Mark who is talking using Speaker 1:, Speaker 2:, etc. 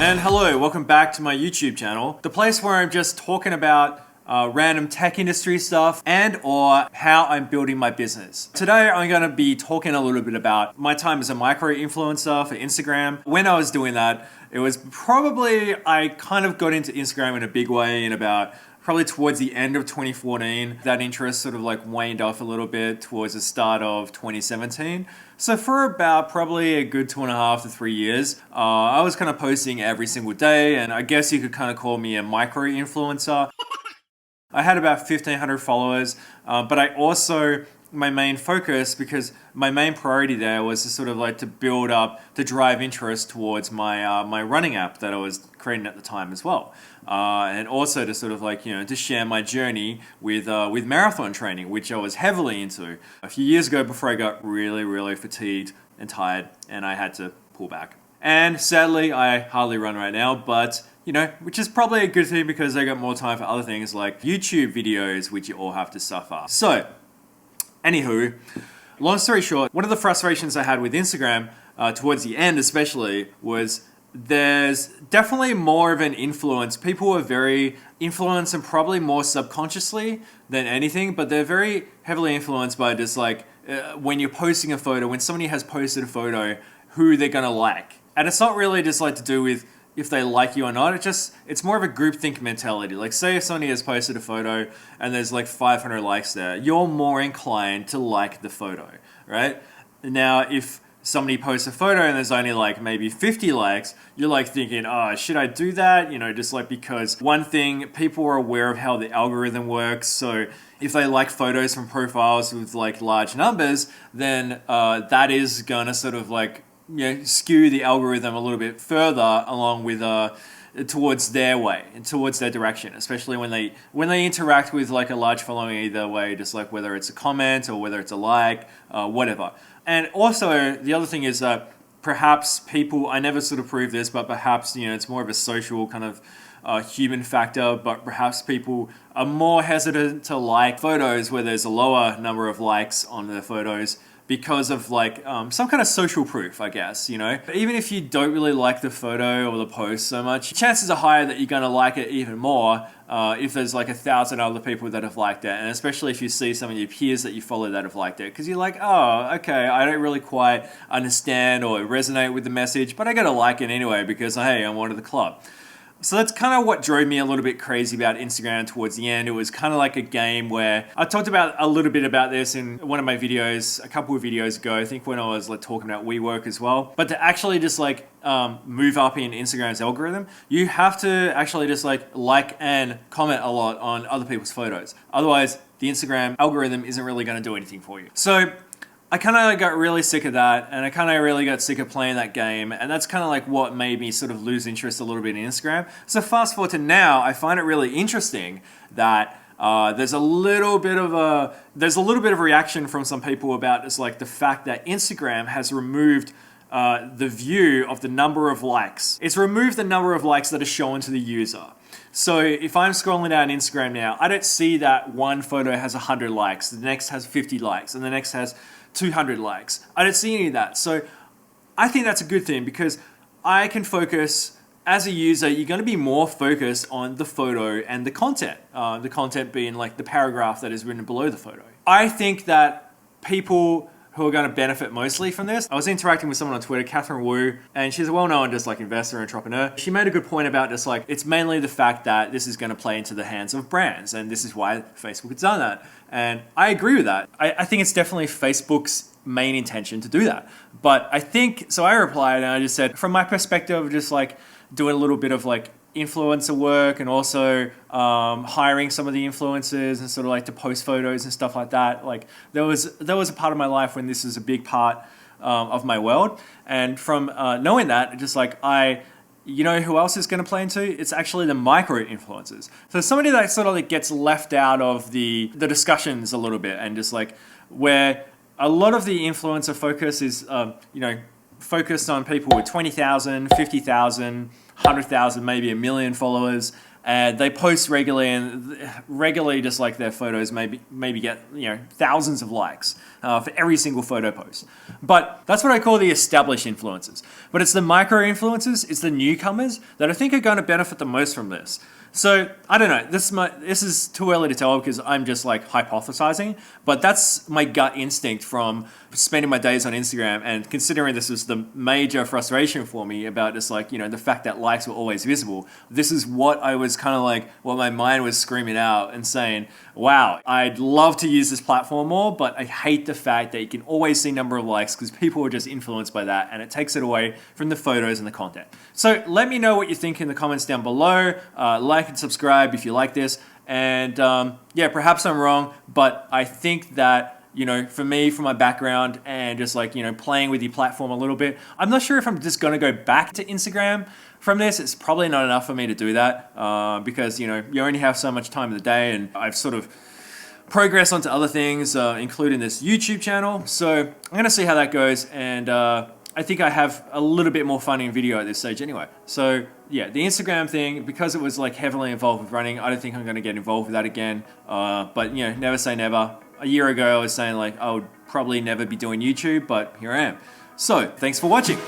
Speaker 1: And hello, welcome back to my YouTube channel, the place where I'm just talking about random tech industry stuff and or how I'm building my business. Today I'm going to be talking a little bit about my time as a micro influencer for Instagram. When I was doing that, it was probably, I kind of got into Instagram in a big way in about probably towards the end of 2014. That interest sort of like waned off a little bit towards the start of 2017. So for about probably a good 2.5 to 3 years, I was kind of posting every single day, and I guess you could kind of call me a micro influencer. I had about 1,500 followers, but I also, my main focus, because my main priority there was to sort of like to build up, to drive interest towards my my running app that I was creating at the time as well. And also to sort of like, to share my journey with marathon training, which I was heavily into a few years ago before I got really fatigued and tired and I had to pull back. And sadly, I hardly run right now, but which is probably a good thing because I got more time for other things like YouTube videos, which you all have to suffer. So, anywho, long story short, one of the frustrations I had with Instagram, towards the end especially, was there's definitely more of an influence. People are very influenced and probably more subconsciously than anything, but they're very heavily influenced by just like when you're posting a photo, when somebody has posted a photo, who they're gonna like. And it's not really just like to do with if they like you or not. It's more of a groupthink mentality. Like say if somebody has posted a photo and there's like 500 likes there, you're more inclined to like the photo, right? Now if somebody posts a photo and there's only like maybe 50 likes, you're like thinking, oh, should I do that? Just like because one thing, people are aware of how the algorithm works. So if they like photos from profiles with like large numbers, then that is gonna sort of like skew the algorithm a little bit further along with towards their way and towards their direction, especially when they interact with like a large following either way, just like whether it's a comment or whether it's a like, whatever. And also the other thing is that perhaps people, I never sort of prove this, but perhaps it's more of a social kind of human factor, but perhaps people are more hesitant to like photos where there's a lower number of likes on their photos because of like some kind of social proof, I guess, But even if you don't really like the photo or the post so much, chances are higher that you're going to like it even more if there's like 1,000 other people that have liked it, and especially if you see some of your peers that you follow that have liked it, because you're like, oh, okay, I don't really quite understand or resonate with the message, but I got to like it anyway because, hey, I'm one of the club. So that's kind of what drove me a little bit crazy about Instagram towards the end. It was kind of like a game where I talked about a little bit about this in one of my videos, a couple of videos ago, I think when I was like talking about WeWork as well. But to actually just like move up in Instagram's algorithm, you have to actually just like and comment a lot on other people's photos. Otherwise, the Instagram algorithm isn't really going to do anything for you. So I kind of got really sick of that, and I kind of really got sick of playing that game, and that's kind of like what made me sort of lose interest a little bit in Instagram. So fast forward to now, I find it really interesting that there's a little bit of a reaction from some people about just like the fact that Instagram has removed the view of the number of likes. It's removed the number of likes that are shown to the user. So if I'm scrolling down Instagram now, I don't see that one photo has 100 likes, the next has 50 likes, and the next has 200 likes. I don't see any of that. So I think that's a good thing because I can focus, as a user, you're going to be more focused on the photo and the content being like the paragraph that is written below the photo. I think that people who are going to benefit mostly from this. I was interacting with someone on Twitter, Catherine Wu, and she's a well-known just like investor, entrepreneur. She made a good point about just like, it's mainly the fact that this is going to play into the hands of brands, and this is why Facebook has done that. And I agree with that. I think it's definitely Facebook's main intention to do that. But I think, so I replied and I just said, from my perspective, just like doing a little bit of like influencer work and also hiring some of the influencers and sort of like to post photos and stuff like that. Like there was a part of my life when this was a big part of my world. And from knowing that, just like who else is going to play into? It's actually the micro influencers. So somebody that sort of like gets left out of the discussions a little bit, and just like where a lot of the influencer focus is, focused on people with 20,000, 50,000, 100,000, maybe 1 million followers. and they post regularly, and regularly just like their photos maybe get thousands of likes for every single photo post. But that's what I call the established influencers. But it's the micro influencers, it's the newcomers that I think are going to benefit the most from this. So I don't know. This is too early to tell because I'm just like hypothesizing. But that's my gut instinct from spending my days on Instagram and considering this is the major frustration for me about just like the fact that likes were always visible. This is what I was kind of like what my mind was screaming out and saying, wow, I'd love to use this platform more, but I hate the fact that you can always see number of likes because people are just influenced by that and it takes it away from the photos and the content. So let me know what you think in the comments down below. Like and subscribe if you like this. And yeah, perhaps I'm wrong, but I think that for me, for my background and just like, playing with your platform a little bit, I'm not sure if I'm just going to go back to Instagram from this. It's probably not enough for me to do that because, you only have so much time in the day and I've sort of progressed onto other things, including this YouTube channel. So I'm going to see how that goes. And I think I have a little bit more fun in video at this stage anyway. So yeah, the Instagram thing, because it was like heavily involved with running, I don't think I'm going to get involved with that again. But never say never. A year ago, I was saying like I would probably never be doing YouTube, but here I am. So thanks for watching.